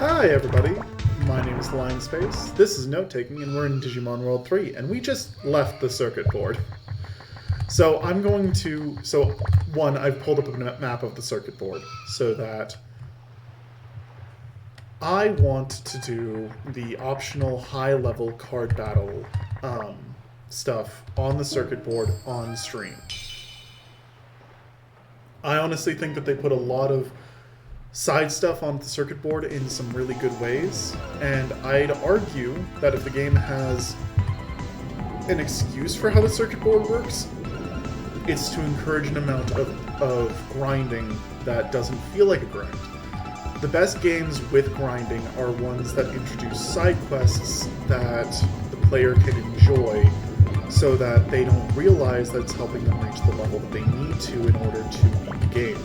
Hi everybody, my name is Lionspace, this is Note Taking, and we're in Digimon World 3, and we just left the circuit board. So I've pulled up a map of the circuit board, so that I want to do the optional high-level card battle stuff on the circuit board on stream. I honestly think that they put a lot of side stuff on the circuit board in some really good ways, and I'd argue that if the game has an excuse for how the circuit board works, it's to encourage an amount of grinding that doesn't feel like a grind. The best games with grinding are ones that introduce side quests that the player can enjoy so that they don't realize that it's helping them reach the level that they need to in order to beat the game.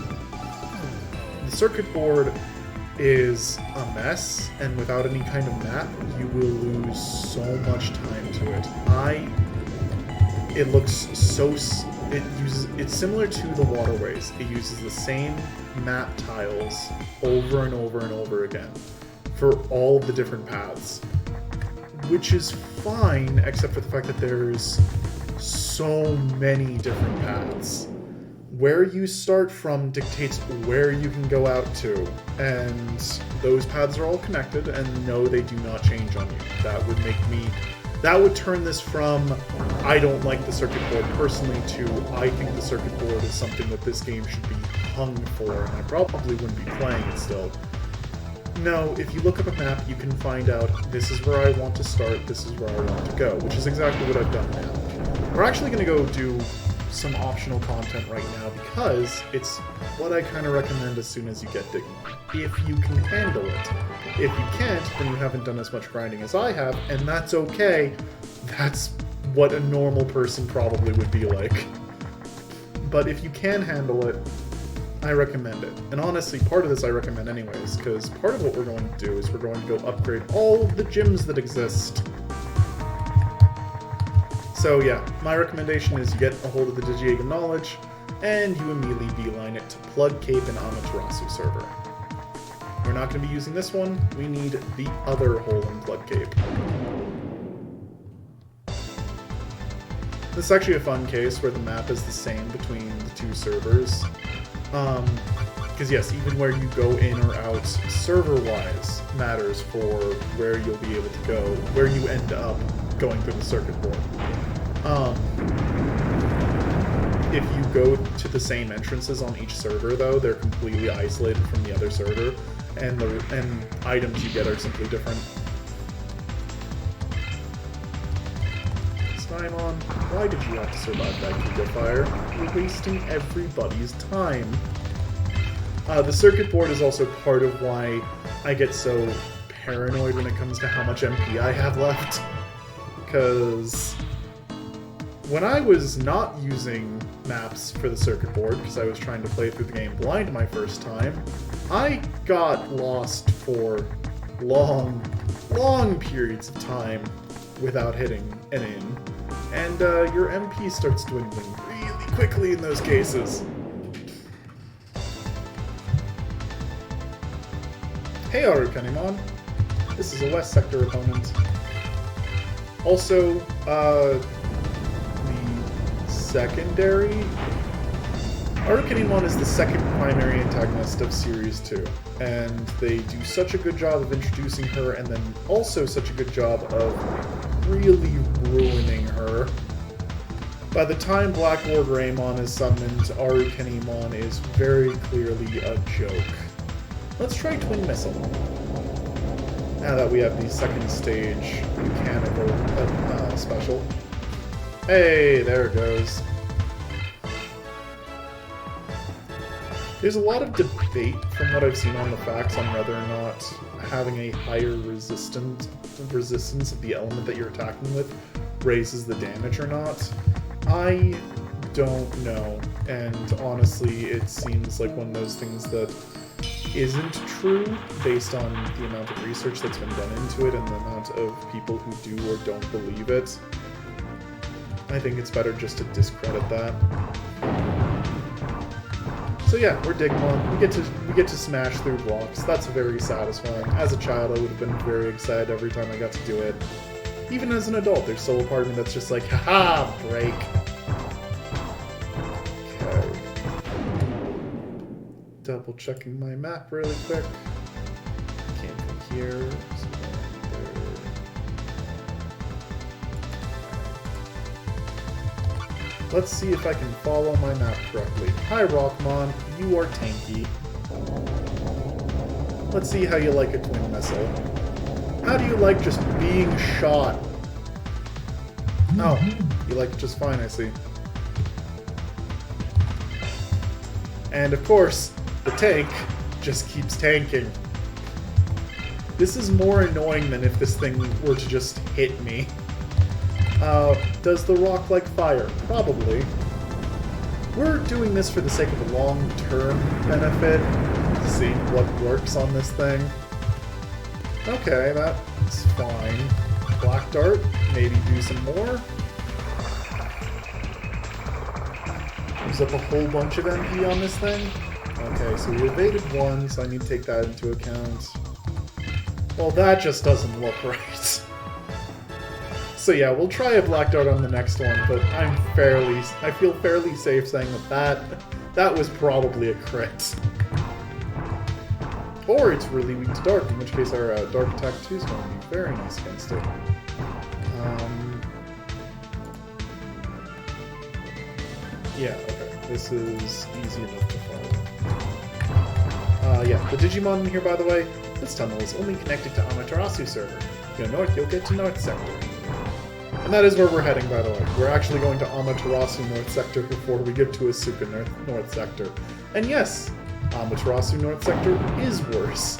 The circuit board is a mess, and without any kind of map, you will lose so much time to it. It's similar to the waterways. It uses the same map tiles over and over and over again for all the different paths, which is fine, except for the fact that there's so many different paths. Where you start from dictates where you can go out to, and those paths are all connected, and no, they do not change on you. That would turn this from I don't like the circuit board personally to I think the circuit board is something that this game should be hung for, and I probably wouldn't be playing it still. No, if you look up a map, you can find out this is where I want to start, this is where I want to go, which is exactly what I've done now. We're actually going to go do some optional content right now because it's what I kind of recommend as soon as you get Digimon, if you can handle it. If you can't, then you haven't done as much grinding as I have, and that's okay. That's what a normal person probably would be like. But if you can handle it, I recommend it. And honestly, part of this I recommend anyways, because part of what we're going to do is we're going to go upgrade all of the gyms that exist. So yeah, my recommendation is you get a hold of the Digimon knowledge, and you immediately beeline it to Plug Cape and Amaterasu server. We're not going to be using this one, we need the other hole in Plug Cape. This is actually a fun case where the map is the same between the two servers. Because yes, even where you go in or out server-wise matters for where you'll be able to go, where you end up going through the circuit board. If you go to the same entrances on each server, though, they're completely isolated from the other server, and items you get are simply different. Snymon, why did you have to survive that Giga Fire? You're wasting everybody's time. The circuit board is also part of why I get so paranoid when it comes to how much MP I have left. Because when I was not using maps for the circuit board, because I was trying to play through the game blind my first time, I got lost for long periods of time without hitting an inn, and your MP starts dwindling really quickly in those cases. Hey Arukenimon, this is a West Sector opponent. Also, the secondary... Arukenimon is the second primary antagonist of Series 2, and they do such a good job of introducing her, and then also such a good job of really ruining her. By the time Black Lord Raymon is summoned, Arukenimon is very clearly a joke. Let's try Twin Missile. Now that we have the second stage mechanical special. Hey, there it goes. There's a lot of debate from what I've seen on the facts on whether or not having a higher resistance of the element that you're attacking with raises the damage or not. I don't know, and honestly it seems like one of those things that isn't true based on the amount of research that's been done into it and the amount of people who do or don't believe it. I think it's better just to discredit that. So yeah, we're Digimon. We get to smash through blocks. That's very satisfying. As a child, I would have been very excited every time I got to do it. Even as an adult, there's still a part of me that's just like, haha, break. Okay. Double checking my map really quick. Came from here. So there. Let's see if I can follow my map correctly. Hi, Rockmon. You are tanky. Let's see how you like a twin missile. How do you like just being shot? Oh, you like it just fine, I see. And of course, the tank just keeps tanking. This is more annoying than if this thing were to just hit me. Does the rock like fire? Probably. We're doing this for the sake of a long-term benefit, to see what works on this thing. Okay, that's fine. Black Dart, maybe do some more. Use up a whole bunch of MP on this thing. Okay, so we evaded one, so I need to take that into account. Well, that just doesn't look right. So yeah, we'll try a Black Dart on the next one, but I feel fairly safe saying that was probably a crit. Or it's really weak to Dark, in which case our Dark Attack 2 is going to be very nice against it. Yeah, okay. This is easy enough to follow. Yeah, the Digimon in here, by the way, this tunnel is only connected to Amaterasu server. Go north, you'll get to North Sector. And that is where we're heading, by the way. We're actually going to Amaterasu North Sector before we get to Asuka North Sector. And yes, Amaterasu North Sector is worse.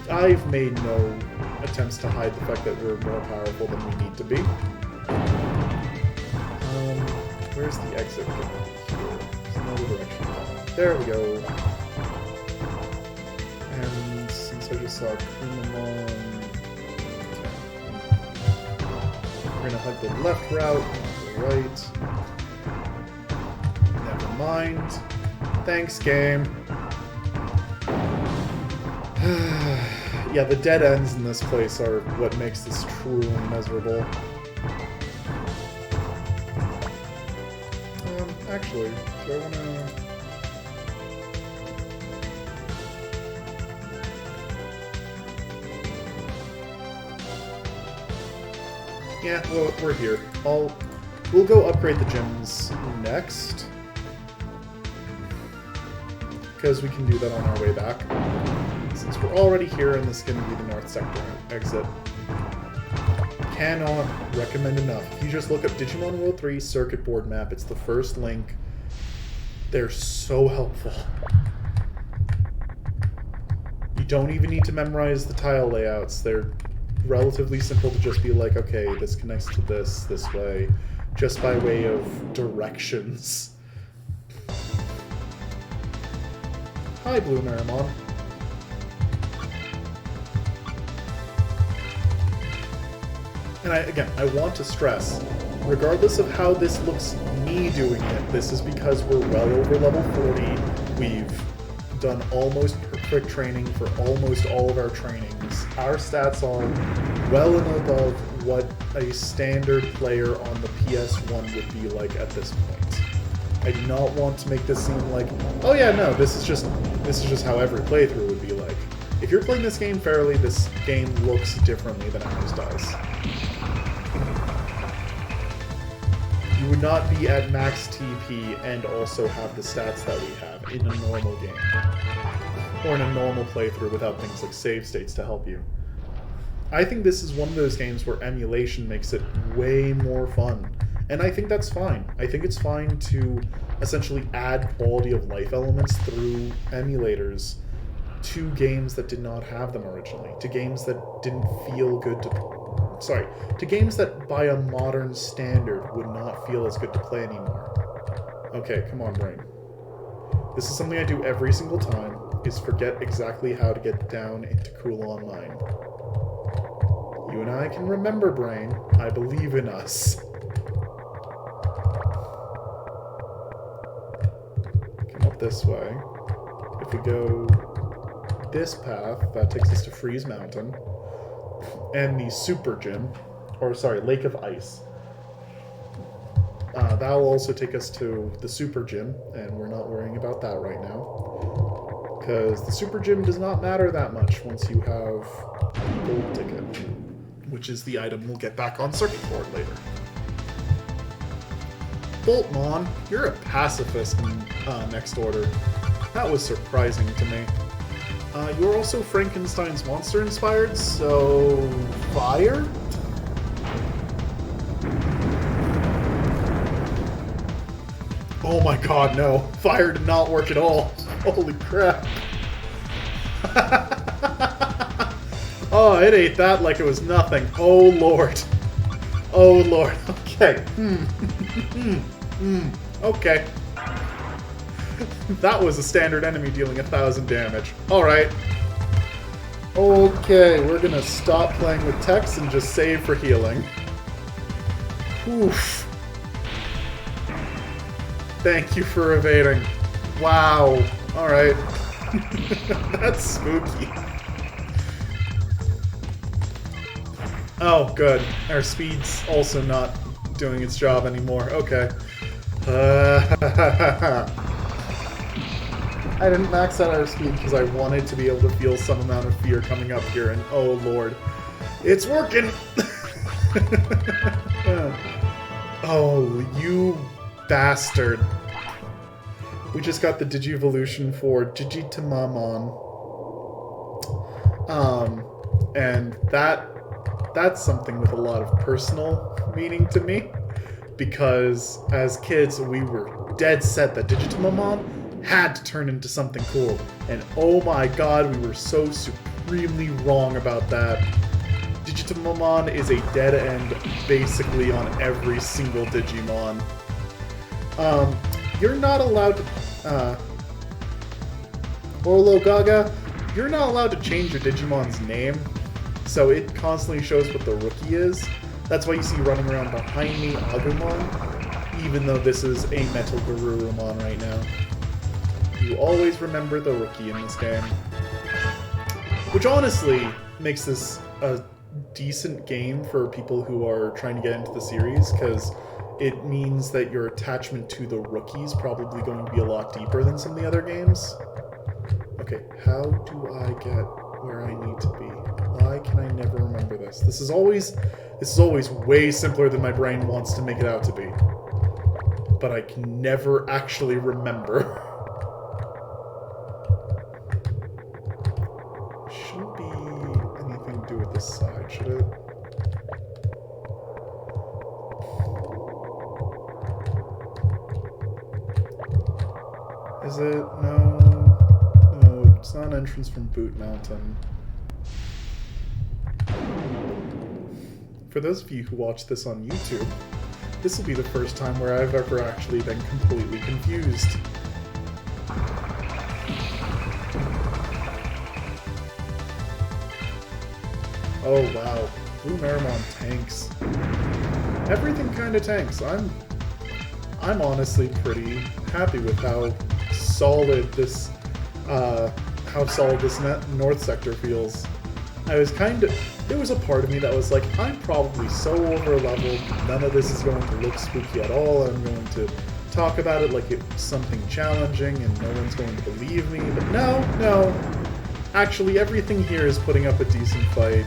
I've made no attempts to hide the fact that we're more powerful than we need to be. Where's the exit going? Here. There's another direction. There we go. And since I just saw Kumamon, we're gonna hug the left route, not the right. Never mind. Thanks, game. Yeah, the dead ends in this place are what makes this truly miserable. Actually, do I want to... Yeah, well, we're here. We'll go upgrade the gyms next. Because we can do that on our way back. Since we're already here and this is going to be the North Sector exit. Cannot recommend enough. If you just look up Digimon World 3 circuit board map, it's the first link. They're so helpful. You don't even need to memorize the tile layouts. They're relatively simple to just be like, okay, this connects to this way, just by way of directions. Hi, Blue Marimon. And I want to stress, regardless of how this looks me doing it, this is because we're well over level 40. We've done almost perfect training for almost all of our trainings. Our stats are well and above what a standard player on the PS1 would be like at this point. I do not want to make this seem like, oh yeah, no, this is just how every playthrough would be like. If you're playing this game fairly, this game looks differently than ours does. You would not be at max TP and also have the stats that we have in a normal game. Or in a normal playthrough without things like save states to help you. I think this is one of those games where emulation makes it way more fun. And I think that's fine. I think it's fine to essentially add quality of life elements through emulators to games that did not have them originally. To games that didn't feel good to games that by a modern standard would not feel as good to play anymore. Okay, come on, brain. This is something I do every single time, is forget exactly how to get down into Cool Online. You and I can remember, brain. I believe in us. Come up this way. If we go this path, that takes us to Freeze Mountain. And the Super Gym, or sorry, Lake of Ice. That will also take us to the Super Gym, and we're not worrying about that right now. Because the Super Gym does not matter that much once you have the gold ticket, which is the item we'll get back on circuit board later. Boltmon, you're a pacifist in Next Order. That was surprising to me. You're also Frankenstein's monster inspired, so fire? Oh my god, no. Fire did not work at all. Holy crap. Oh, it ate that like it was nothing. Oh lord. Oh lord. Okay. Okay. That was a standard enemy dealing 1,000 damage. Alright. Okay, we're gonna stop playing with text and just save for healing. Oof. Thank you for evading. Wow. Alright. That's spooky. Oh, good. Our speed's also not doing its job anymore. Okay. I didn't max out our speed because I wanted to be able to feel some amount of fear coming up here, and oh lord. It's working! Oh, you bastard. We just got the Digivolution for Digitamamon. And that's something with a lot of personal meaning to me. Because as kids, we were dead set that Digitamamon had to turn into something cool. And oh my god, we were so supremely wrong about that. Digitamamon is a dead end basically on every single Digimon. You're not allowed to... Orlo Gaga, you're not allowed to change your Digimon's name, so it constantly shows what the rookie is. That's why you see running around behind me Agumon, even though this is a Metal Garurumon right now. You always remember the rookie in this game. Which honestly makes this a decent game for people who are trying to get into the series, because it means that your attachment to the rookie is probably going to be a lot deeper than some of the other games. Okay, how do I get where I need to be? Why can I never remember this? This is always way simpler than my brain wants to make it out to be. But I can never actually remember. Shouldn't be anything to do with this side, should it? Is it? No. No, it's not an entrance from Boot Mountain. For those of you who watch this on YouTube, this will be the first time where I've ever actually been completely confused. Oh wow, Blue Marimon tanks. Everything kind of tanks. I'm honestly pretty happy with how solid this north sector feels. I was there was a part of me that was like, I'm probably so over-leveled, none of this is going to look spooky at all, I'm going to talk about it like it's something challenging and no one's going to believe me, but no. Actually, everything here is putting up a decent fight.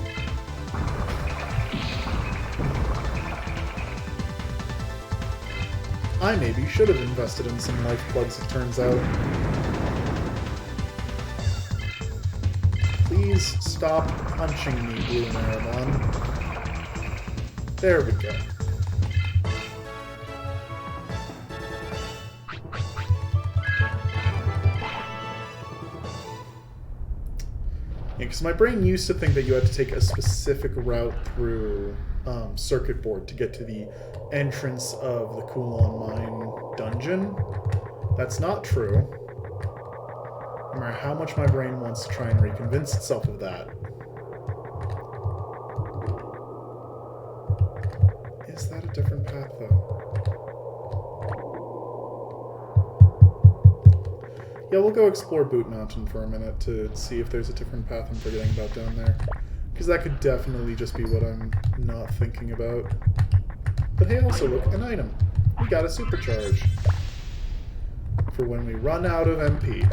I maybe should have invested in some life plugs, it turns out. Please stop punching me, Blue Marimon. There we go. Yeah, because my brain used to think that you had to take a specific route through circuit board to get to the entrance of the Kulon Mine dungeon. That's not true. No matter how much my brain wants to try and reconvince itself of that. Is that a different path, though? Yeah, we'll go explore Boot Mountain for a minute to see if there's a different path I'm forgetting about down there. Because that could definitely just be what I'm not thinking about. But hey, also look, an item. We got a supercharge. For when we run out of MP.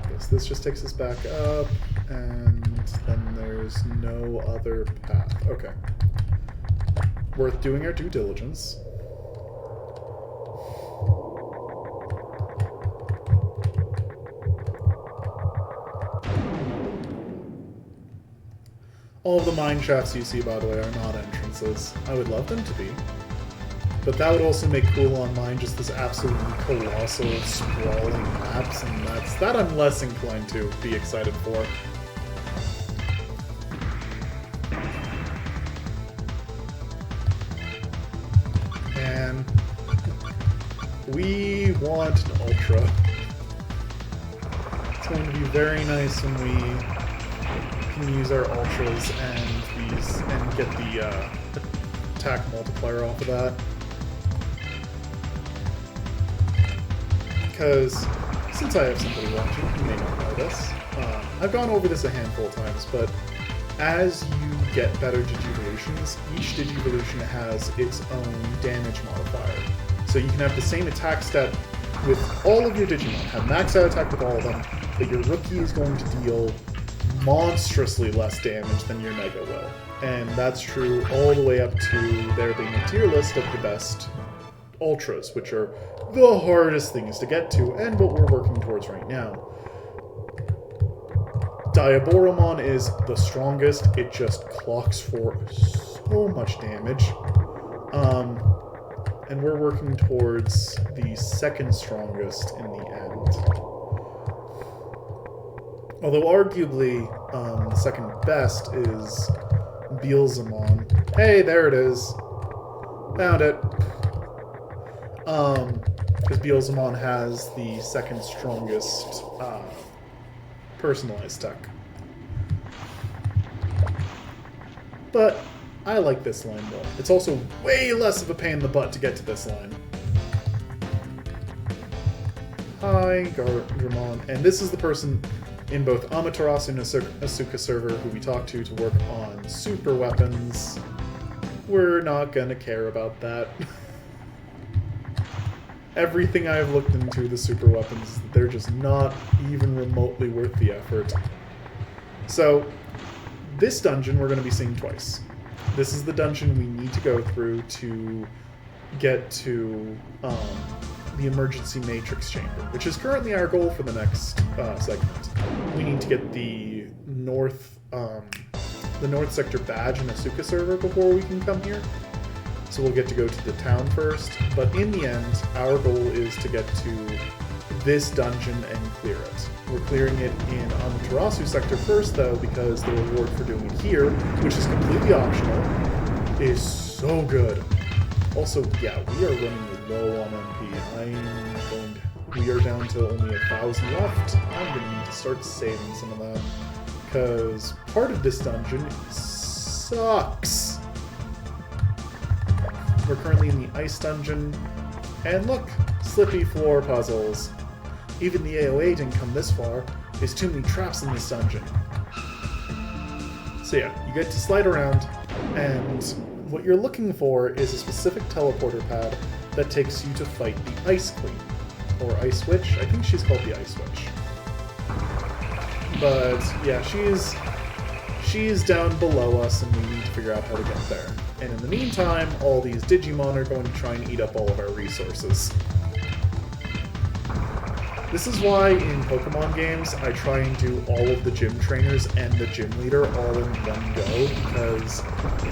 Okay, so this just takes us back up, and then there's no other path. Okay. Worth doing our due diligence. All of the mine shafts you see, by the way, are not entrances. I would love them to be. But that would also make Coolon Mine just this absolutely colossal, sprawling maps, and that I'm less inclined to be excited for. And we want an Ultra. It's going to be very nice when we can use our Ultras and get the attack multiplier off of that. Because since I have somebody watching who may not know this, I've gone over this a handful of times, but as you get better Digivolutions, each Digivolution has its own damage modifier. So you can have the same attack stat with all of your Digimon, have max out attack with all of them, but your rookie is going to deal monstrously less damage than your Mega will. And that's true all the way up to there being a tier list of the best Ultras, which are the hardest things to get to, and what we're working towards right now. Diaboromon is the strongest. It just clocks for so much damage. And we're working towards the second strongest in the end. Although arguably, the second best is Beelzemon. Hey, there it is. Found it. Because Beelzemon has the second strongest personalized tech. But I like this line more. It's also way less of a pain in the butt to get to this line. Hi, Garurumon. And this is the person in both Amaterasu and Asuka server who we talked to work on super weapons. We're not gonna care about that. Everything I've looked into the super weapons, they're just not even remotely worth the effort. So, this dungeon we're going to be seeing twice. This is the dungeon we need to go through to get to the emergency matrix chamber, which is currently our goal for the next segment. We need to get the north sector badge in Asuka server before we can come here. So we'll get to go to the town first, but in the end, our goal is to get to this dungeon and clear it. We're clearing it in Amaterasu sector first, though, because the reward for doing it here, which is completely optional, is so good. Also, yeah, we are running low on MP. We are down to only 1,000 left. I'm going to need to start saving some of that, because part of this dungeon sucks. We're currently in the ice dungeon, and look, slippy floor puzzles. Even the AOA didn't come this far. There's too many traps in this dungeon. So yeah, you get to slide around, and what you're looking for is a specific teleporter pad that takes you to fight the Ice Queen, or Ice Witch. I think she's called the Ice Witch. But yeah, she's down below us, and we need to figure out how to get there. And in the meantime, all these Digimon are going to try and eat up all of our resources. This is why in Pokemon games, I try and do all of the gym trainers and the gym leader all in one go, because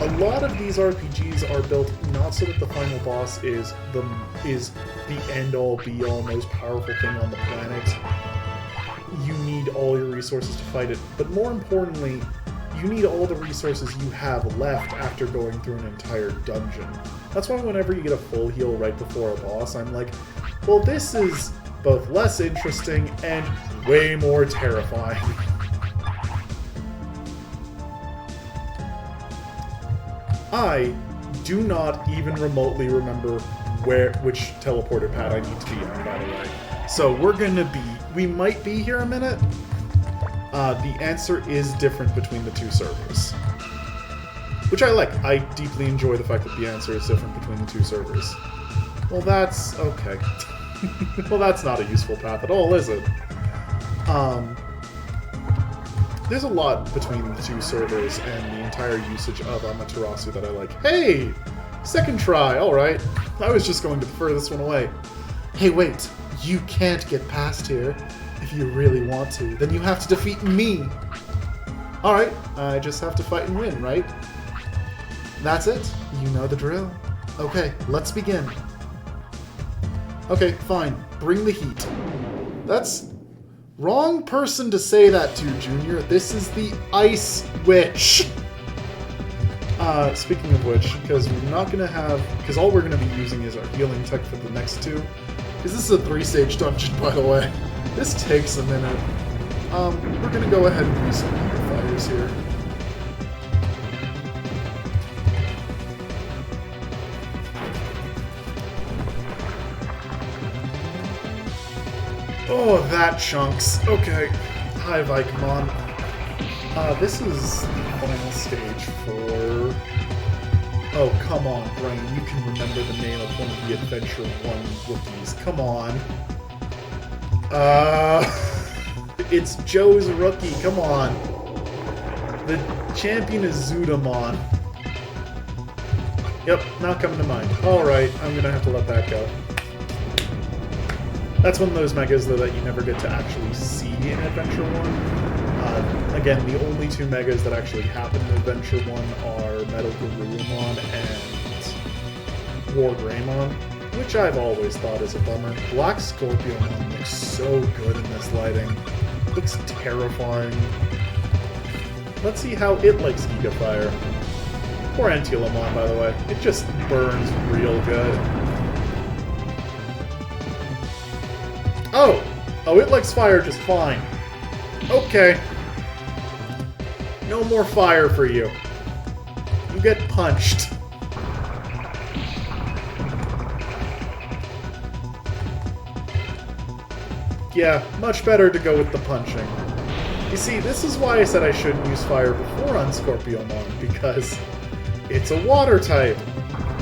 a lot of these RPGs are built not so that the final boss is the end-all, be-all, most powerful thing on the planet. You need all your resources to fight it, but more importantly, you need all the resources you have left after going through an entire dungeon. That's why whenever you get a full heal right before a boss, I'm like, well, this is both less interesting and way more terrifying. I do not even remotely remember which teleporter pad I need to be on, by the way. So we might be here a minute. The answer is different between the two servers. Which I like. I deeply enjoy the fact that the answer is different between the two servers. Well, that's okay. Well, that's not a useful path at all, is it? There's a lot between the two servers and the entire usage of Amaterasu that I like. Hey! Second try, alright. I was just going to prefer this one away. Hey, wait. You can't get past here. If you really want to, then you have to defeat me. Alright, I just have to fight and win, right? That's it. You know the drill. Okay, let's begin. Okay, fine. Bring the heat. That's... wrong person to say that to, Junior. This is the Ice Witch. Speaking of which, because we're not going to have... because all we're going to be using is our healing tech for the next two. Because this is a 3-stage dungeon, by the way. This takes a minute. We're going to go ahead and use some fires here. Oh, that chunks. Okay. Hi, Vicomon. This is the final stage for... oh, come on, Brian. You can remember the name of one of the Adventure 1 rookies. Come on. It's Joe's rookie. Come on. The champion is Zudamon. Yep, not coming to mind. Alright, I'm gonna have to let that go. That's one of those megas, though, that you never get to actually see in Adventure 1. Again, the only two megas that actually happen in Adventure 1 are Metal Garurumon and War Greymon, which I've always thought is a bummer. Black Scorpiomon looks so good in this lighting. Looks terrifying. Let's see how it likes Giga Fire. Or Antilamon, by the way. It just burns real good. Oh! Oh, it likes fire just fine. Okay. No more fire for you. You get punched. Yeah, much better to go with the punching. You see, this is why I said I shouldn't use fire before on Scorpiomon, because it's a water type.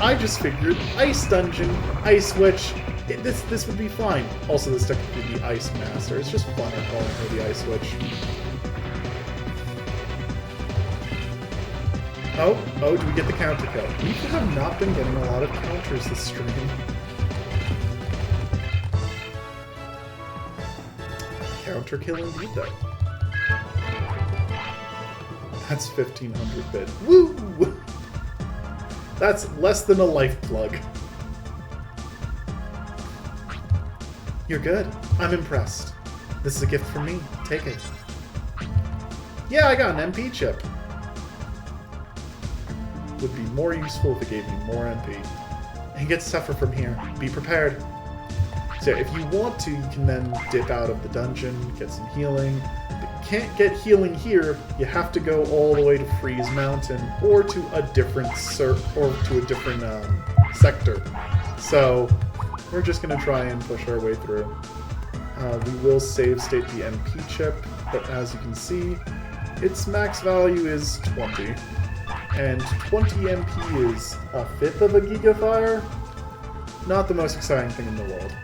I just figured Ice Dungeon, Ice Witch, this would be fine. Also, this technically the Ice Master. It's just funner calling her the Ice Witch. Oh, do we get the counter kill? We have not been getting a lot of counters this stream. Counter kill indeed, though. That's 1500 bit. Woo! That's less than a life plug. You're good. I'm impressed. This is a gift from me. Take it. Yeah, I got an MP chip. Would be more useful if it gave me more MP. And gets tougher from here. Be prepared. So if you want to, you can then dip out of the dungeon, get some healing. If you can't get healing here, you have to go all the way to Freeze Mountain or to a different sector. So we're just going to try and push our way through. We will save state the MP chip, but as you can see, its max value is 20. And 20 MP is a fifth of a Gigafire? Not the most exciting thing in the world.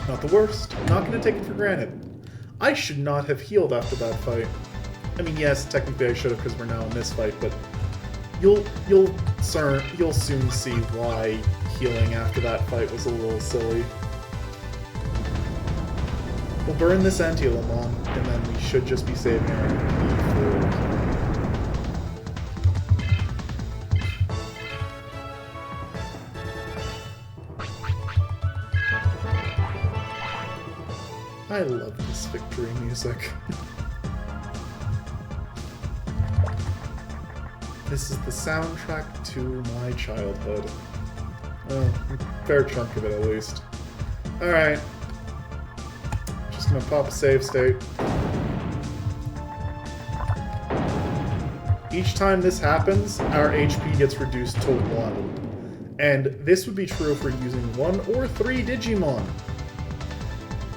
Not the worst. Not going to take it for granted. I should not have healed after that fight. I mean, yes, technically I should have because we're now in this fight, but you'll soon see why healing after that fight was a little silly. We'll burn this Antilamon, and then we should just be saving our MP for... I love this victory music. This is the soundtrack to my childhood. Well, a fair chunk of it at least. Alright. Just gonna pop a save state. Each time this happens, our HP gets reduced to 1. And this would be true if we're using 1 or 3 Digimon.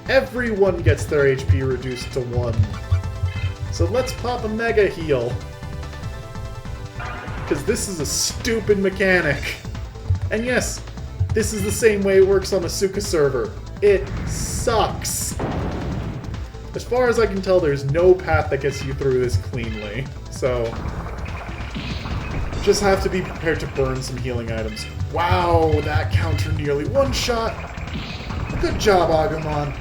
Everyone gets their HP reduced to 1. So let's pop a Mega Heal. Because this is a stupid mechanic. And yes, this is the same way it works on a Suka server. It sucks. As far as I can tell, there's no path that gets you through this cleanly. So, just have to be prepared to burn some healing items. Wow, that counter nearly one-shot. Good job, Agumon.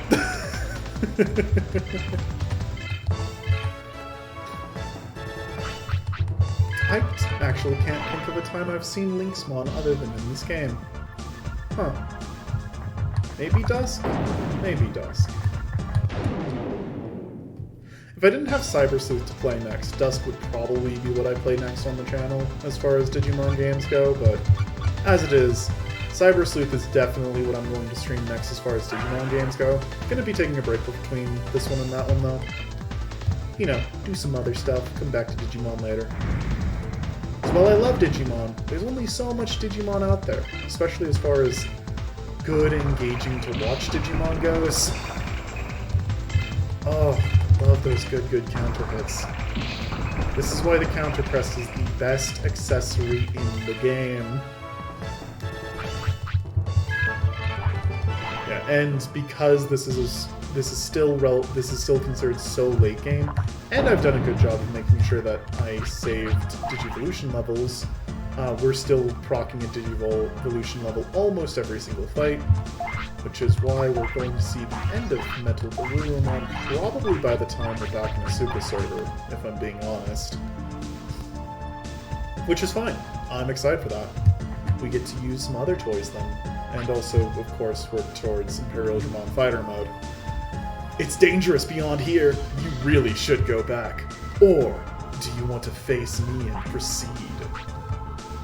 I actually can't think of a time I've seen Lynxmon other than in this game. Huh. Maybe Dusk? Maybe Dusk. If I didn't have Cyber Sleuth to play next, Dusk would probably be what I play next on the channel as far as Digimon games go, but as it is, Cyber Sleuth is definitely what I'm going to stream next as far as Digimon games go. Gonna be taking a break between this one and that one though. You know, do some other stuff, come back to Digimon later. So while I love Digimon, there's only so much Digimon out there, especially as far as good, engaging to watch Digimon goes. Oh, love those good counter hits. This is why the counter press is the best accessory in the game. Yeah, and because this is still considered so late game, and I've done a good job of making sure that I saved Digivolution levels. We're still proccing a Digivolution level almost every single fight, which is why we're going to see the end of Metal Garurumon probably by the time we're back in the Suka server, if I'm being honest. Which is fine. I'm excited for that. We get to use some other toys then, and also, of course, work towards Imperial Dramon Fighter mode. It's dangerous beyond here. You really should go back. Or do you want to face me and proceed?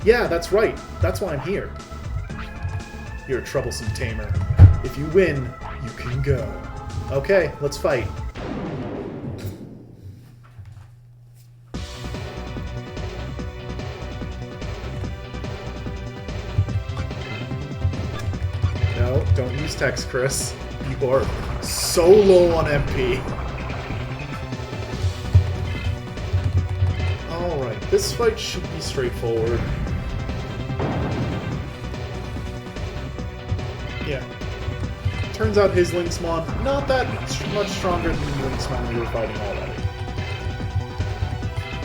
Yeah, that's right. That's why I'm here. You're a troublesome tamer. If you win, you can go. Okay, let's fight. No, don't use text, Chris. You are so low on MP. Alright, this fight should be straightforward. Yeah. Turns out his Lynxmon, not that much stronger than the Lynxmon we were fighting already.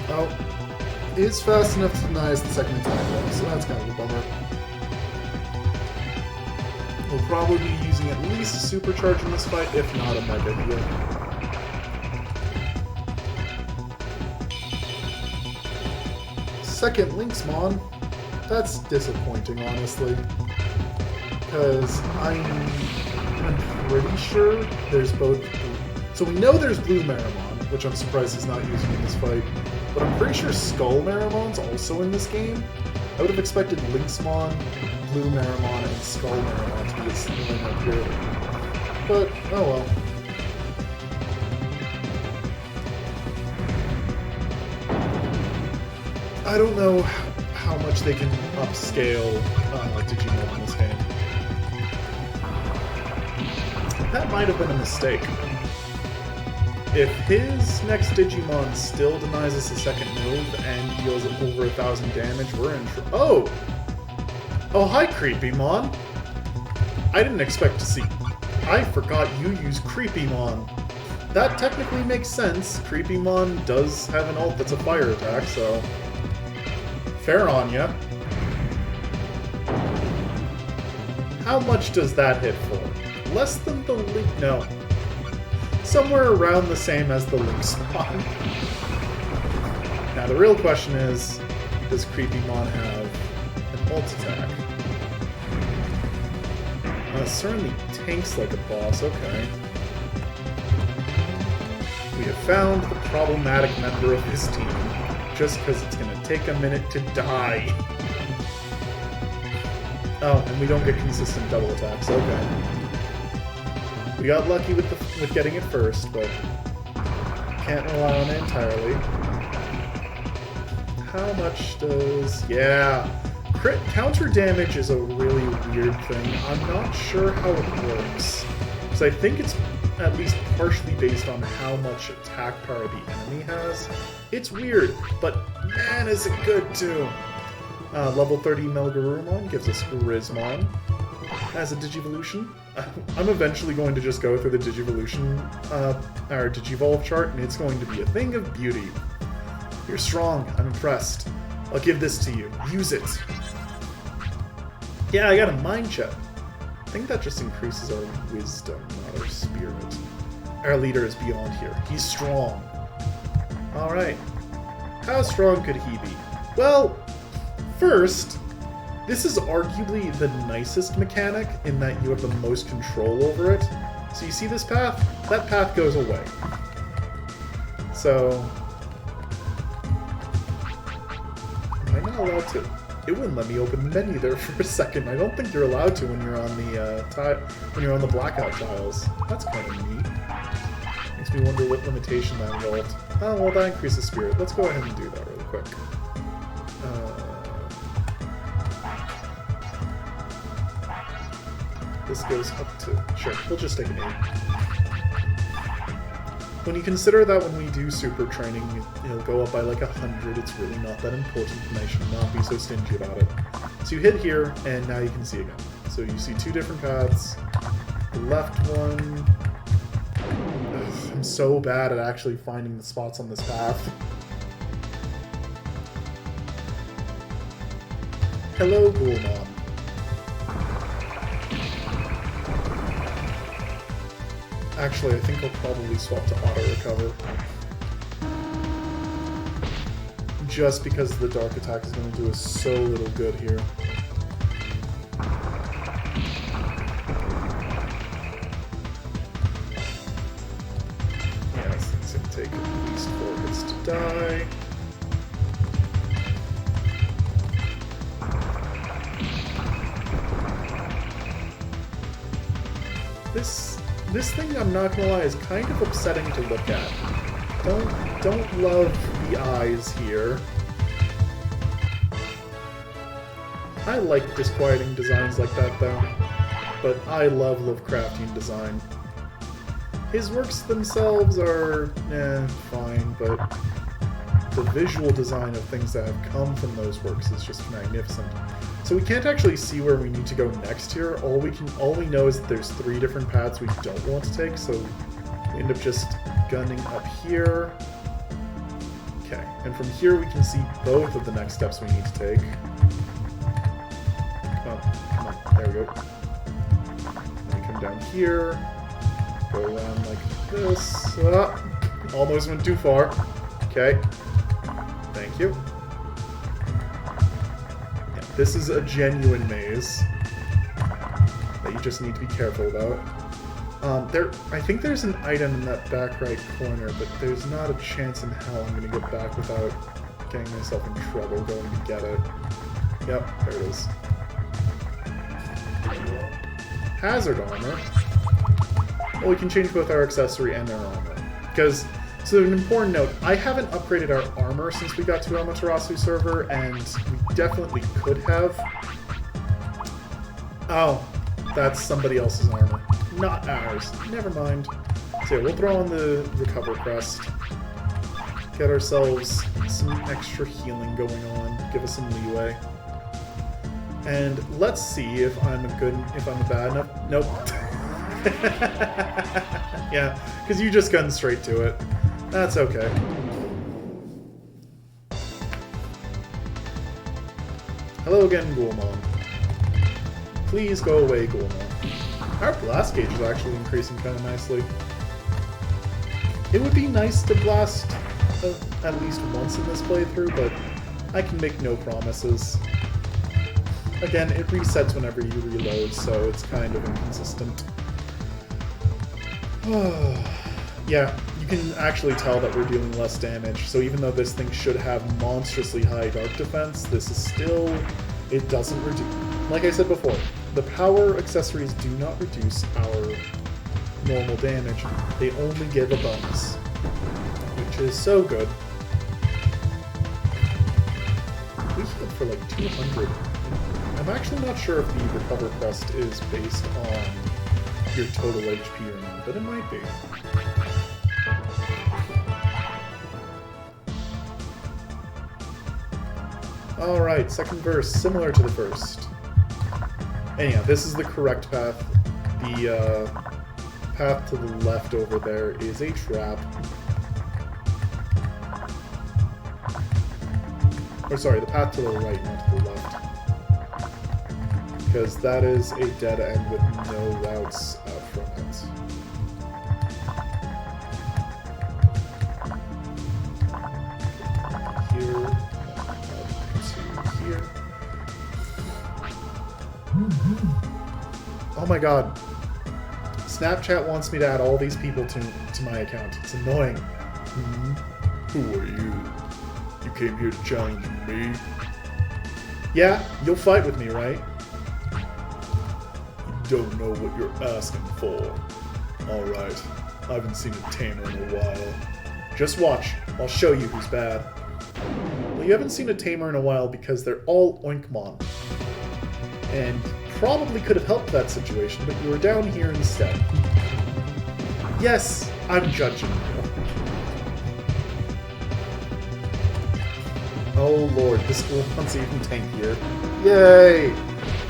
Oh, is fast enough to deny us the second attack though, so that's kind of a bummer. We'll probably be using at least a supercharge in this fight, if not a Mega Heal. Second Lynxmon? That's disappointing, honestly. Because I'm pretty sure there's both... So we know there's Blue Marimon, which I'm surprised he's not using in this fight, but I'm pretty sure Skull Marimon's also in this game. I would have expected Lynxmon, Blue Marimon, and Skull Marimon to be a single up here. But, oh well. I don't know how much they can upscale Digimon in this game. That might have been a mistake. If his next Digimon still denies us a second move and deals over 1,000 damage, we're in trouble. Oh! Oh, hi, Creepymon! I didn't expect to see... I forgot you use Creepymon. That technically makes sense. Creepymon does have an ult that's a fire attack, so... Fair on ya. How much does that hit for? Less than the Link... No. Somewhere around the same as the Lynxmon. Now the real question is, does Creepymon have an ult attack? Certainly tanks like a boss, okay. We have found the problematic member of his team, just because it's going to take a minute to die. Oh, and we don't get consistent double attacks, okay. We got lucky with getting it first, but can't rely on it entirely. How much does... Yeah, Crit counter damage is a really weird thing. I'm not sure how it works. Because I think it's at least partially based on how much attack power the enemy has. It's weird, but man, is it good too. Level 30 Melgarurumon gives us Grismon as a Digivolution. I'm eventually going to just go through the Digivolution, or Digivolve chart, and it's going to be a thing of beauty. You're strong. I'm impressed. I'll give this to you. Use it. Yeah, I got a mind chip. I think that just increases our wisdom, not our spirit. Our leader is beyond here. He's strong. Alright. How strong could he be? Well, first, this is arguably the nicest mechanic in that you have the most control over it. So you see this path? That path goes away. So... am I not allowed to? It wouldn't let me open the menu there for a second. I don't think you're allowed to when you're on the blackout tiles. That's kind of neat. Makes me wonder what limitation that involved. Oh, well, that increases spirit. Let's go ahead and do that really quick. This goes up to... sure, we'll just take an 8. When you consider that when we do super training, it'll go up by like 100, it's really not that important, and I should not be so stingy about it. So you hit here, and now you can see again. So you see 2 different paths. The left one... ugh, I'm so bad at actually finding the spots on this path. Hello, Ghoulmon. Actually, I think I'll probably swap to auto-recover. Just because the dark attack is going to do us so little good here. Yeah, it's going to take at least 4 hits to die. This thing, I'm not gonna lie, is kind of upsetting to look at. Don't love the eyes here. I like disquieting designs like that though, but I love Lovecraftian design. His works themselves are, fine, but the visual design of things that have come from those works is just magnificent. So we can't actually see where we need to go next here. All we know is that there's 3 different paths we don't want to take, so we end up just gunning up here. Okay, and from here we can see both of the next steps we need to take. Come on, there we go. Then we come down here, go around like this. Almost went too far. Okay, thank you. This is a genuine maze that you just need to be careful about. I think there's an item in that back right corner, but there's not a chance in hell I'm going to get back without getting myself in trouble going to get it. Yep, there it is. Hazard armor. Well, we can change both our accessory and our armor. Because, so an important note, I haven't upgraded our armor since we got to Amaterasu server, and we definitely could have. Oh, that's somebody else's armor, not ours. Never mind. So yeah, we'll throw on the Recover Crest, get ourselves some extra healing going on, give us some leeway. And let's see if I'm a bad enough. Nope. Yeah, because you just gunned straight to it. That's okay. Hello again, Ghoulmon. Please go away, Ghoulmon. Our blast gauge is actually increasing kind of nicely. It would be nice to blast at least once in this playthrough, but I can make no promises. Again, it resets whenever you reload, so it's kind of inconsistent. Yeah, you can actually tell that we're dealing less damage, so even though this thing should have monstrously high dark defense, this is still... it doesn't reduce... like I said before, the power accessories do not reduce our normal damage, they only give a bonus, which is so good. We hit for like 200 in I'm actually not sure if the recover crest is based on your total HP or not, but it might be. Alright, second verse, similar to the first. And yeah, this is the correct path. The path to the left over there is a trap. Or sorry, the path to the right, not to the left. Because that is a dead end with no routes out from it. Here, to here. Oh my god. Snapchat wants me to add all these people to my account. It's annoying. Who are you? You came here to challenge me? Yeah, you'll fight with me, right? You don't know what you're asking for. Alright, I haven't seen a tamer in a while. Just watch, I'll show you who's bad. Well, you haven't seen a tamer in a while because they're all Oinkmon. And probably could have helped that situation, but you were down here instead. Yes, I'm judging you. Oh lord, this one's even tankier. Yay!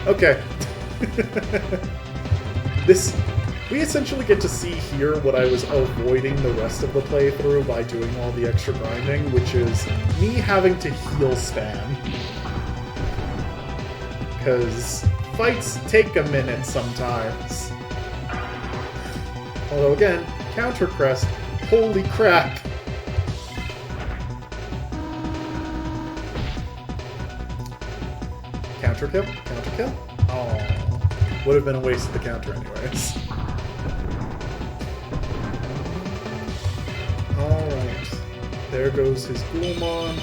Okay. We essentially get to see here what I was avoiding the rest of the playthrough by doing all the extra grinding, which is me having to heal spam. Because fights take a minute sometimes. Although again, counter crest, holy crap! Counter kill? Counter kill? Oh, would have been a waste of the counter anyways. Alright, there goes his Ghoulmon,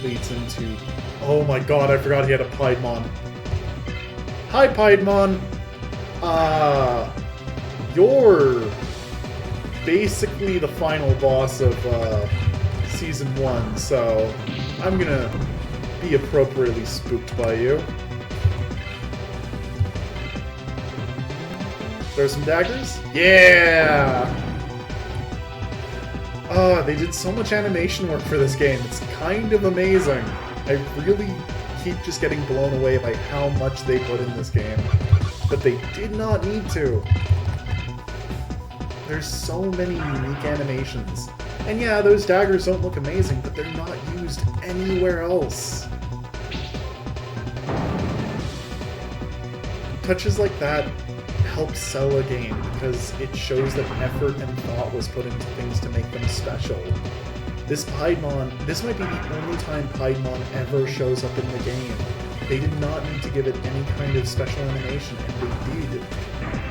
leads into... Oh my god, I forgot he had a Piedmon. Hi, Piedmon! You're basically the final boss of Season 1, so I'm gonna be appropriately spooked by you. Throw some daggers? Yeah! They did so much animation work for this game. It's kind of amazing. I really keep just getting blown away by how much they put in this game. But they did not need to. There's so many unique animations. And yeah, those daggers don't look amazing, but they're not used anywhere else. Touches like that help sell a game because it shows that effort and thought was put into things to make them special. This Piedmon, this might be the only time Piedmon ever shows up in the game. They did not need to give it any kind of special animation, and they did.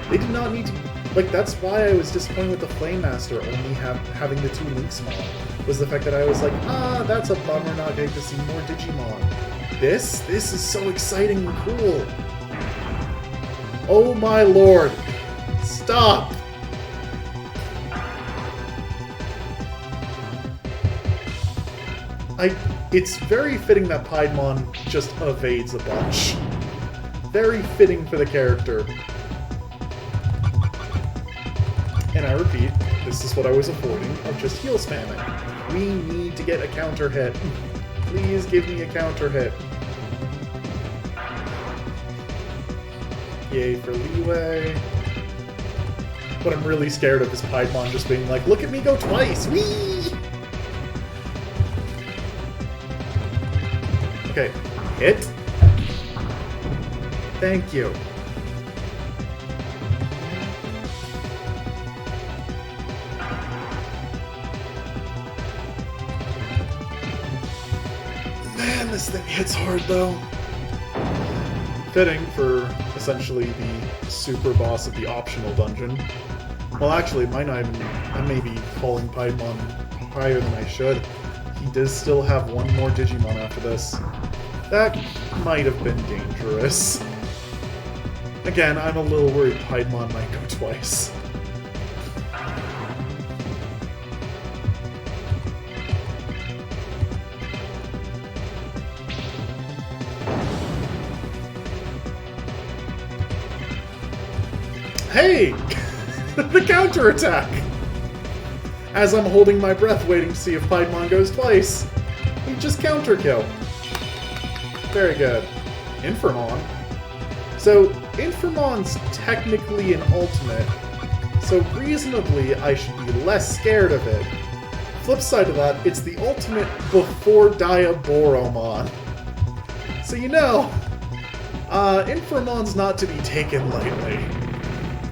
They did not need to... Like, that's why I was disappointed with the Flame Master only having the 2 Links mod, was the fact that I was like, that's a bummer not getting to see more Digimon. This is so exciting and cool. Oh my lord. Stop! It's very fitting that Piedmon just evades a bunch. Very fitting for the character. And I repeat, this is what I was avoiding of just heal spamming. We need to get a counter hit. Please give me a counter hit. Yay for leeway. What I'm really scared of is Piedmon just being like, look at me go twice! Whee! Okay, hit. Thank you. Man, this thing hits hard though. Fitting for essentially the super boss of the optional dungeon. Well, actually, I may be calling Piedmon higher than I should. He does still have one more Digimon after this. That might have been dangerous. Again, I'm a little worried Piedmon might go twice. Hey! The counterattack! As I'm holding my breath waiting to see if Piedmon goes twice, he just counter-kill. Very good. Infernon. So, Infermon's technically an ultimate, so reasonably I should be less scared of it. Flip side of that, it's the ultimate before Diaboromon. So you know, Infermon's not to be taken lightly.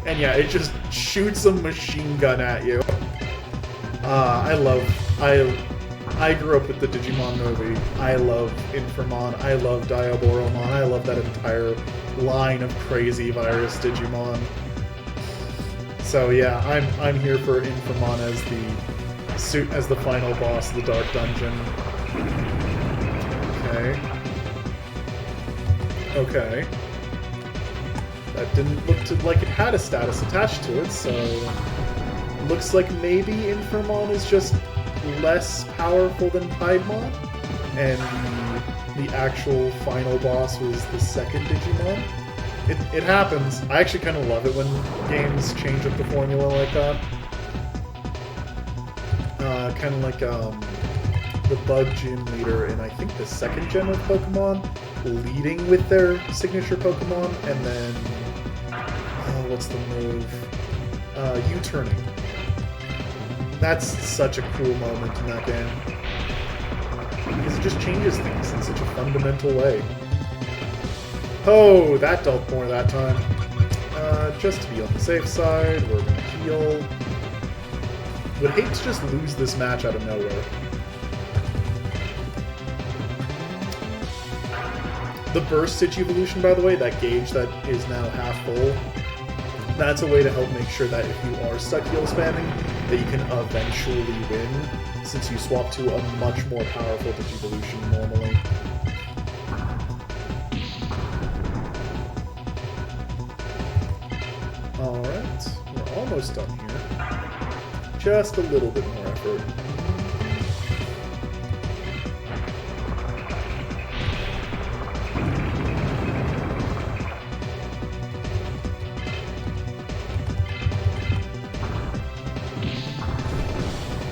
And yeah, it just shoots a machine gun at you. I grew up with the Digimon movie. I love Infernon. I love Diaboromon. I love that entire line of crazy virus Digimon. So yeah, I'm here for Infernon as the final boss of the Dark Dungeon. Okay. That didn't look like it had a status attached to it, so looks like maybe Infernon is just less powerful than Piedmon, and the actual final boss was the second Digimon. It happens. I actually kind of love it when games change up the formula like that. Kind of like the Bug Gym leader in, I think, the second gen of Pokemon, leading with their signature Pokemon, and then, what's the move? U-turning. That's such a cool moment in that game. Because it just changes things in such a fundamental way. Oh, that dealt more that time. Just to be on the safe side, we're gonna heal. Would hate to just lose this match out of nowhere. The Burst Stitch evolution, by the way, that gauge that is now half full, that's a way to help make sure that if you are stuck heal spamming, that you can eventually win, since you swap to a much more powerful Digivolution normally. Alright, we're almost done here. Just a little bit more effort.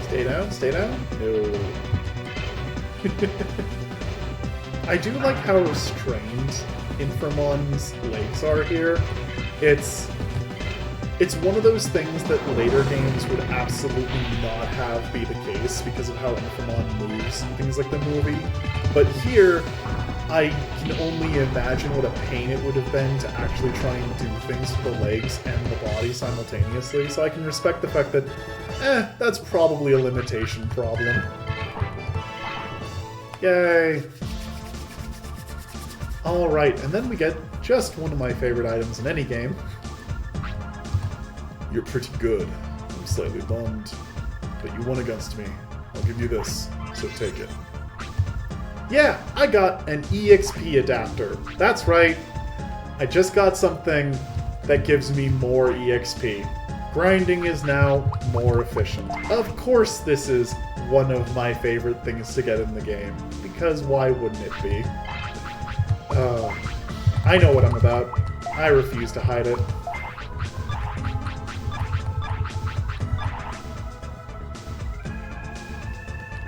Stay down, stay down? No. I do like how restrained Infermon's legs are here. It's one of those things that later games would absolutely not have be the case because of how Infernon moves and things like the movie. But here, I can only imagine what a pain it would have been to actually try and do things with the legs and the body simultaneously. So I can respect the fact that, that's probably a limitation problem. Yay! Alright, and then we get just one of my favorite items in any game. You're pretty good. I'm slightly bummed, but you won against me. I'll give you this, so take it. Yeah, I got an EXP adapter. That's right. I just got something that gives me more EXP. Grinding is now more efficient. Of course this is one of my favorite things to get in the game, because why wouldn't it be? I know what I'm about. I refuse to hide it.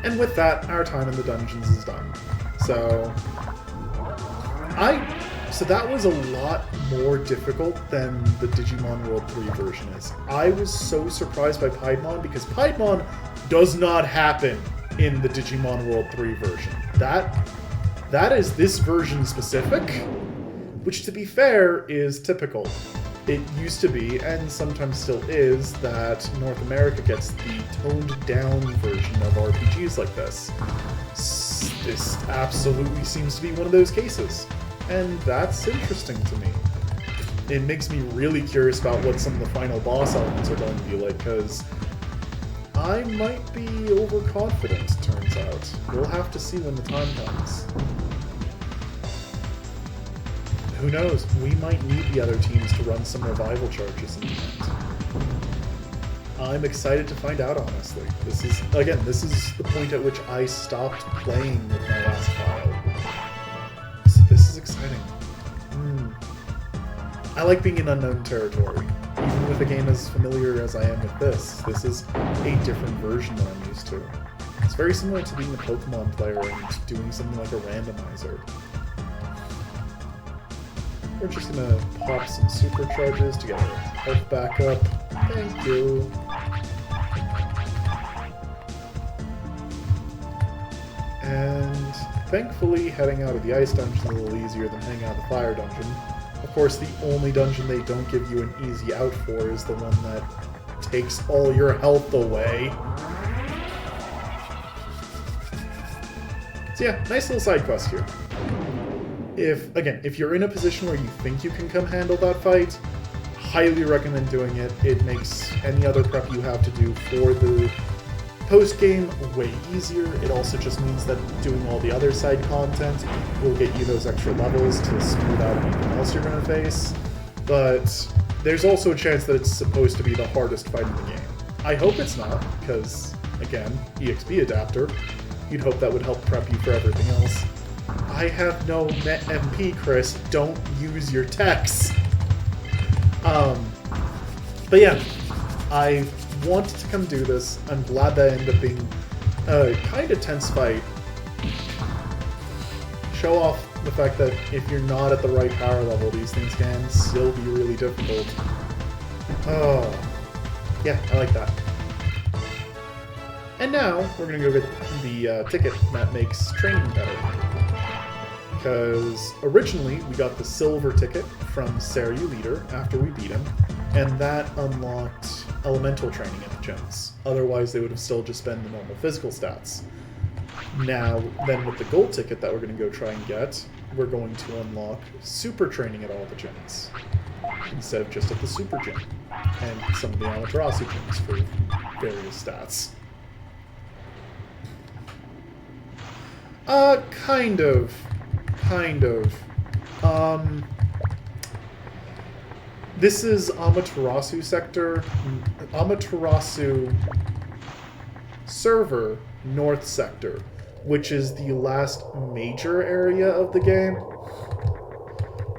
And with that, our time in the dungeons is done. So that was a lot more difficult than the Digimon World 3 version is. I was so surprised by Piedmon because Piedmon does not happen in the Digimon World 3 version. That is this version specific, which to be fair is typical. It used to be, and sometimes still is, that North America gets the toned-down version of RPGs like this. This absolutely seems to be one of those cases, and that's interesting to me. It makes me really curious about what some of the final boss elements are going to be like, because I might be overconfident, turns out. We'll have to see when the time comes. Who knows? We might need the other teams to run some revival charges in the end. I'm excited to find out, honestly. This is the point at which I stopped playing with my last file. So this is exciting. I like being in unknown territory, even even with a game as familiar as I am with this. This is a different version than I'm used to. It's very similar to being a Pokemon player and doing something like a randomizer. We're just gonna pop some supercharges to get our health back up. Thank you. And thankfully, heading out of the ice dungeon is a little easier than heading out of the fire dungeon. Of course, the only dungeon they don't give you an easy out for is the one that takes all your health away. So yeah, nice little side quest here. If you're in a position where you think you can come handle that fight, highly recommend doing it. It makes any other prep you have to do for the post-game way easier. It also just means that doing all the other side content will get you those extra levels to smooth out anything else you're going to face. But there's also a chance that it's supposed to be the hardest fight in the game. I hope it's not, because, again, EXP adapter. You'd hope that would help prep you for everything else. I have no Met MP, Chris. Don't use your techs. But yeah, I wanted to come do this. I'm glad that ended up being a kind of tense fight. Show off the fact that if you're not at the right power level, these things can still be really difficult. Oh, yeah, I like that. And now we're gonna go get the ticket that makes training better. Because originally we got the silver ticket from Saryu Leader after we beat him, and that unlocked elemental training at the gyms. Otherwise they would have still just been the normal physical stats. Now, then with the gold ticket that we're going to go try and get, we're going to unlock super training at all the gyms, instead of just at the super gym, and some of the Amaterasu gyms for various stats. Kind of. This is Amaterasu sector, Amaterasu server north sector, which is the last major area of the game.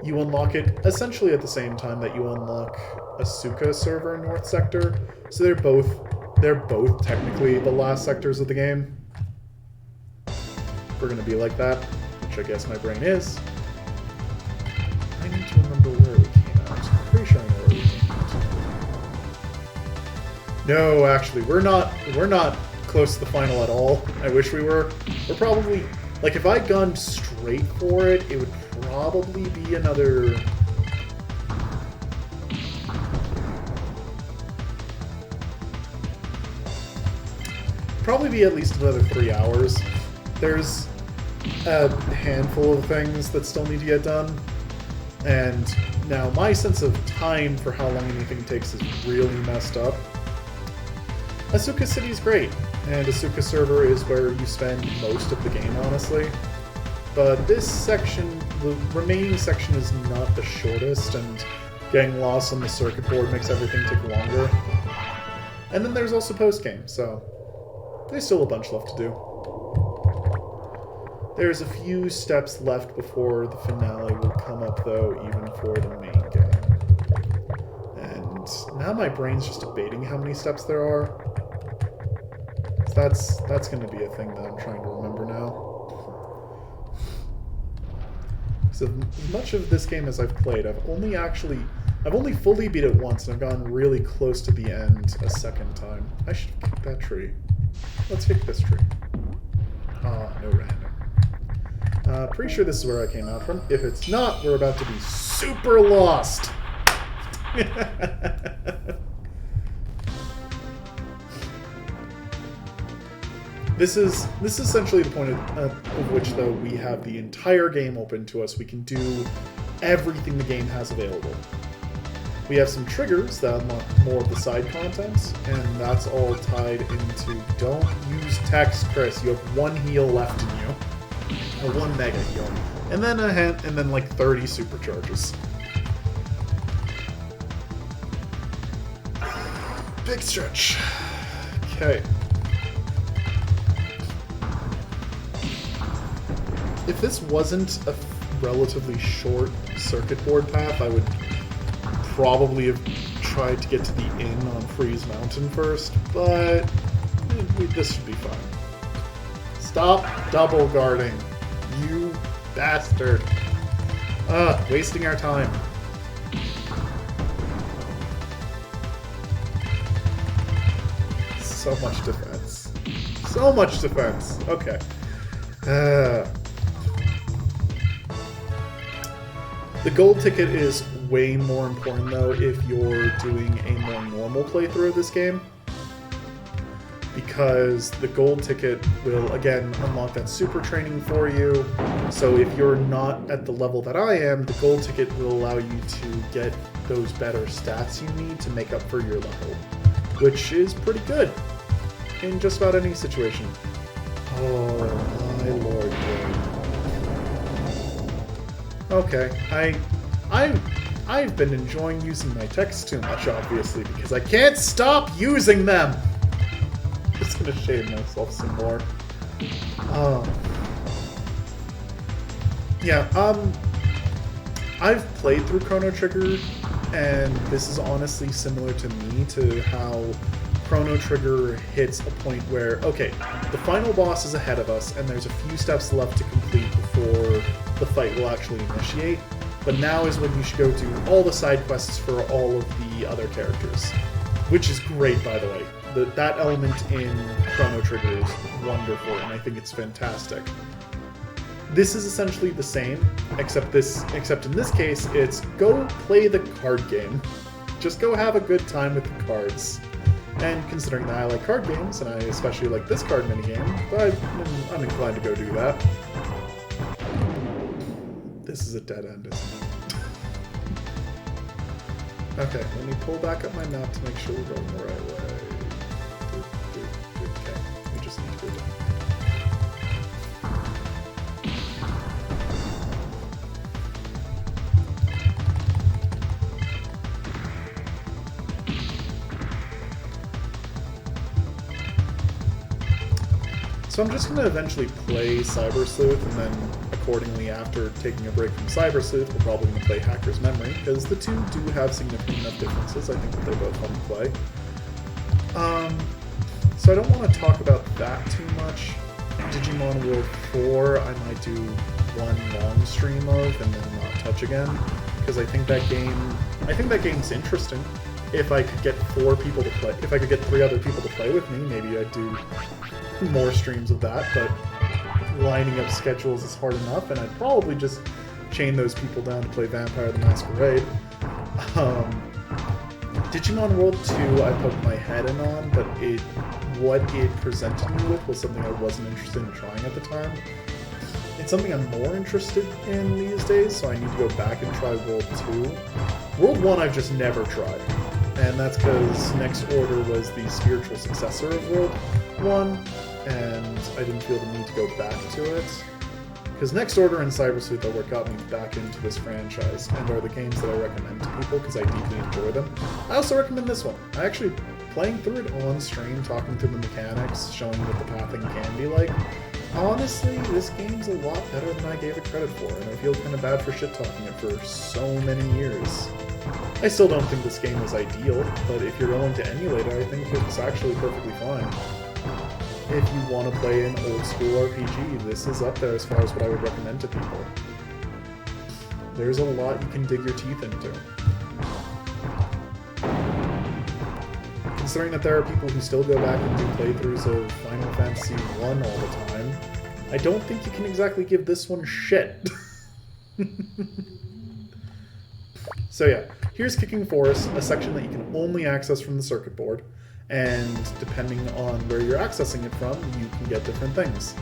You unlock it essentially at the same time that you unlock Asuka server north sector, so they're both technically the last sectors of the game. We're gonna be like that, which I guess my brain is. I need to remember where we came out. I'm pretty sure I know where we came out. No, actually, we're not close to the final at all. I wish we were. We're probably, like, if I'd gone straight for it, it would probably be another... Probably be at least another 3 hours. There's a handful of things that still need to get done, and now my sense of time for how long anything takes is really messed up. Asuka City is great, and Asuka server is where you spend most of the game, honestly. But this section, the remaining section, is not the shortest, and getting lost on the circuit board makes everything take longer. And then there's also post-game, so there's still a bunch left to do. There's a few steps left before the finale will come up, though, even for the main game. And now my brain's just debating how many steps there are. That's going to be a thing that I'm trying to remember now. So as much of this game as I've played, I've only fully beat it once, and I've gone really close to the end a second time. I should have kicked that tree. Let's kick this tree. Ah, no random. Pretty sure this is where I came out from. If it's not, we're about to be super lost. This is essentially the point of which, though, we have the entire game open to us. We can do everything the game has available. We have some triggers that unlock more of the side content, and that's all tied into don't use text, Chris. You have one heal left in you. Or one mega heal. And then and then like 30 supercharges. Big stretch. Okay. If this wasn't a relatively short circuit board path, I would probably have tried to get to the inn on Freeze Mountain first, but this should be fine. Stop double guarding, you bastard. Wasting our time. So much defense. So much defense. Okay. The gold ticket is way more important, though, if you're doing a more normal playthrough of this game. Because the gold ticket will, again, unlock that super training for you. So if you're not at the level that I am, the gold ticket will allow you to get those better stats you need to make up for your level. Which is pretty good in just about any situation. Oh my lord. Okay, I've been enjoying using my texts too much, obviously, because I can't stop using them! I'm just gonna shade myself some more. Yeah, I've played through Chrono Trigger, and this is honestly similar to me, to how Chrono Trigger hits a point where, okay, the final boss is ahead of us, and there's a few steps left to complete before the fight will actually initiate, but now is when you should go do all the side quests for all of the other characters. Which is great, by the way. That element in Chrono Trigger is wonderful, and I think it's fantastic. This is essentially the same, except in this case, it's go play the card game. Just go have a good time with the cards. And considering that I like card games, and I especially like this card minigame, I'm inclined to go do that. This is a dead end, isn't it? Okay, let me pull back up my map to make sure we're going the right way. Okay, we just need to go down. So I'm just going to eventually play Cyber Sleuth, and then accordingly after taking a break from Cyber Sleuth, we're probably going to play Hacker's Memory, because the two do have significant enough differences. I think that they're both fun to play. So I don't want to talk about that too much. Digimon World 4 I might do one long stream of and then not touch again, because I think that game's interesting. If I could get 4 people to play, if I could get 3 other people to play with me, maybe I'd do more streams of that, but lining up schedules is hard enough, and I'd probably just chain those people down to play Vampire the Masquerade. Digimon World 2 I poked my head in on, but what it presented me with was something I wasn't interested in trying at the time. It's something I'm more interested in these days, so I need to go back and try World 2. World 1 I've just never tried, and that's because Next Order was the spiritual successor of World 1, and I didn't feel the need to go back to it. Because Next Order and Cyber Sleuth are what got me back into this franchise, and are the games that I recommend to people because I deeply enjoy them. I also recommend this one. I actually, playing through it on stream, talking through the mechanics, showing what the pathing can be like, honestly, this game's a lot better than I gave it credit for, and I feel kind of bad for shit-talking it for so many years. I still don't think this game is ideal, but if you're willing to emulate it, I think it's actually perfectly fine. If you want to play an old-school RPG, this is up there as far as what I would recommend to people. There's a lot you can dig your teeth into. Considering that there are people who still go back and do playthroughs of Final Fantasy 1 all the time, I don't think you can exactly give this one shit. So yeah, here's Kicking Forest, a section that you can only access from the circuit board. And depending on where you're accessing it from, you can get different things.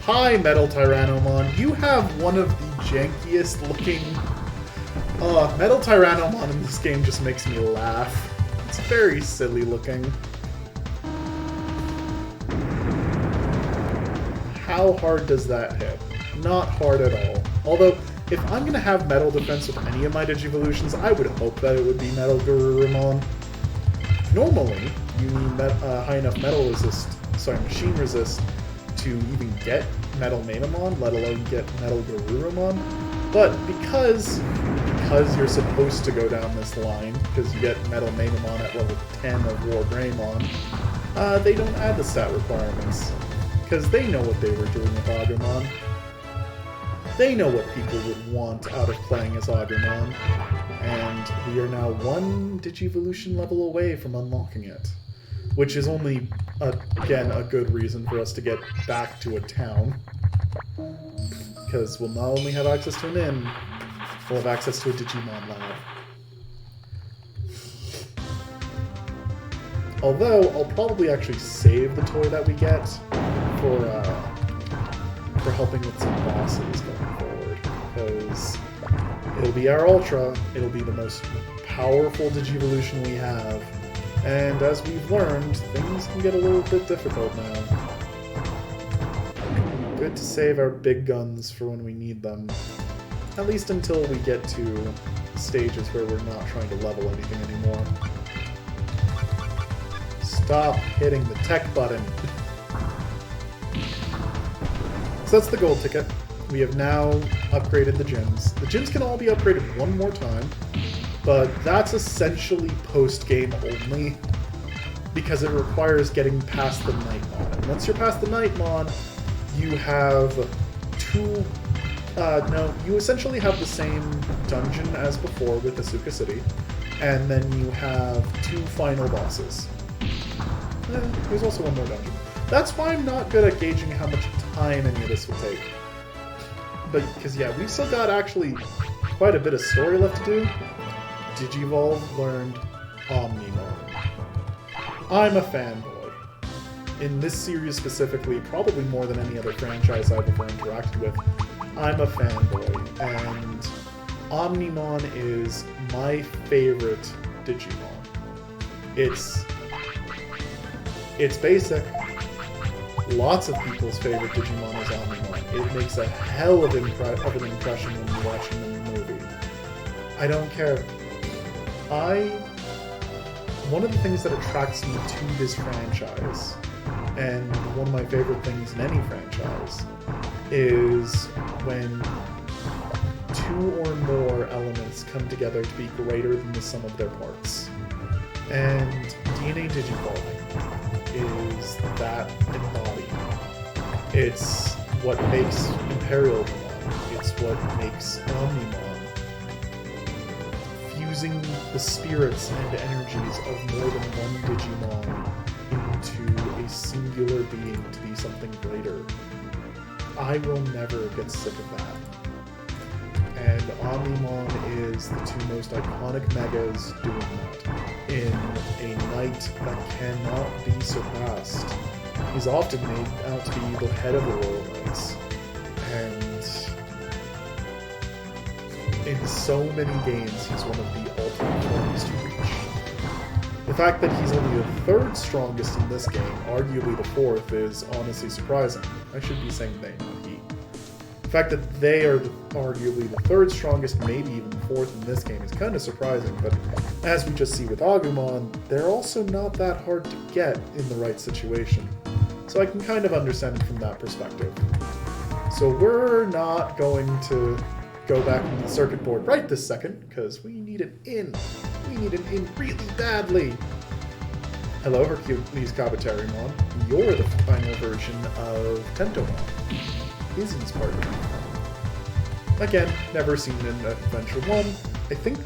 Hi, Metal Tyrannomon. You have one of the jankiest looking... Metal Tyrannomon in this game just makes me laugh. It's very silly looking. How hard does that hit? Not hard at all. Although, if I'm going to have metal defense with any of my Digivolutions, I would hope that it would be Metal Garurumon. Normally, you need high enough machine resist to even get Metal Mainamon, let alone get Metal Garurumon. But because because you're supposed to go down this line, because you get Metal Megamon at level 10 of War Greymon, they don't add the stat requirements. Because they know what they were doing with Agumon. They know what people would want out of playing as Agumon. And we are now one Digivolution level away from unlocking it. Which is only, again, a good reason for us to get back to a town. Because we'll not only have access to an inn, we'll have access to a Digimon lab. Although, I'll probably actually save the toy that we get for helping with some bosses going forward. Because it'll be our Ultra, it'll be the most powerful Digivolution we have, and as we've learned, things can get a little bit difficult now. Good to save our big guns for when we need them. At least until we get to stages where we're not trying to level anything anymore. Stop hitting the tech button. So that's the gold ticket. We have now upgraded the gyms. The gyms can all be upgraded one more time, but that's essentially post-game only, because it requires getting past the Nightmon. And once you're past the Nightmon, you have you essentially have the same dungeon as before with Asuka City, and then you have 2 final bosses. There's also one more dungeon. That's why I'm not good at gauging how much time any of this will take. But, because yeah, we've still got actually quite a bit of story left to do. Digivolve learned Omnimon. I'm a fanboy. In this series specifically, probably more than any other franchise I've ever interacted with, I'm a fanboy, and Omnimon is my favorite Digimon. It's basic. Lots of people's favorite Digimon is Omnimon. It makes a hell of an impression when you're watching the movie. I don't care. One of the things that attracts me to this franchise, and one of my favorite things in any franchise, is when 2 or more elements come together to be greater than the sum of their parts. And DNA Digivolving is that embodied. It's what makes Imperial Mon. It's what makes Omnimon. Fusing the spirits and energies of more than one Digimon into a singular being to be something greater. I will never get sick of that. And Omnimon is the 2 most iconic megas doing that in a night that cannot be surpassed. He's often made out to be the head of the Royal Knights, and in so many games he's one of the ultimate forms to reach. The fact that he's only the 3rd strongest in this game, arguably the 4th, is honestly surprising. I should be saying they, not he. The fact that they are arguably the 3rd strongest, maybe even the 4th in this game, is kind of surprising, but as we just see with Agumon, they're also not that hard to get in the right situation. So I can kind of understand it from that perspective. So we're not going to go back into the circuit board right this second, because we need an in. We need an in really badly. Hello, Hercules Kabuterimon. You're the final version of Tentomon, Izzy's partner. Again, never seen in Adventure 1. I think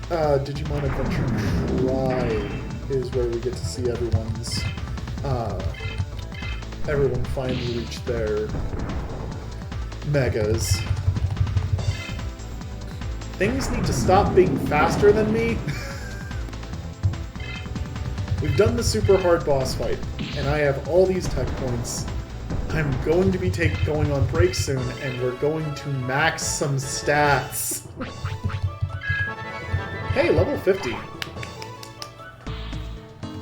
Digimon Adventure Try is where we get to see everyone finally reach their megas. Things need to stop being faster than me. We've done the super hard boss fight, and I have all these tech points. I'm going to be going on break soon, and we're going to max some stats. Hey, level 50.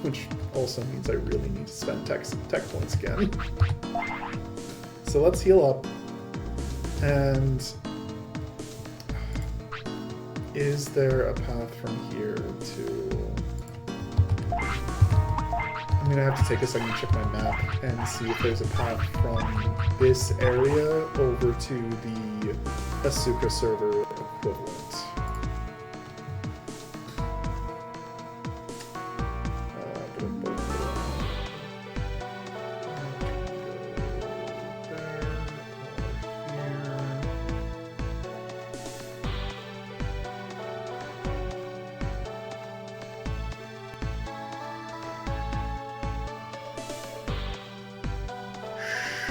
Which also means I really need to spend tech points again. So let's heal up. And is there a path from here to... I'm gonna have to take a second to check my map and see if there's a path from this area over to the Asuka server equivalent.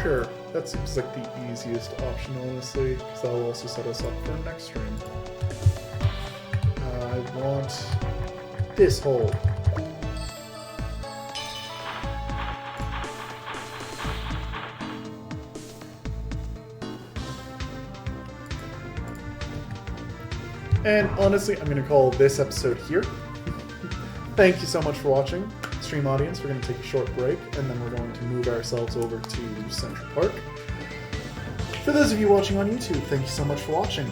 Sure, that seems like the easiest option, honestly, because that'll also set us up for next stream. I want this hole. And honestly, I'm going to call this episode here. Thank you so much for watching. Stream audience, we're going to take a short break, and then we're going to move ourselves over to Central Park. For those of you watching on YouTube, thank you so much for watching.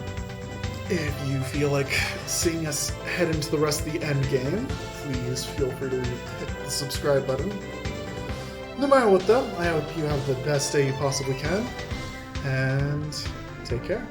If you feel like seeing us head into the rest of the end game, please feel free to hit the subscribe button. No matter what though, I hope you have the best day you possibly can, and take care.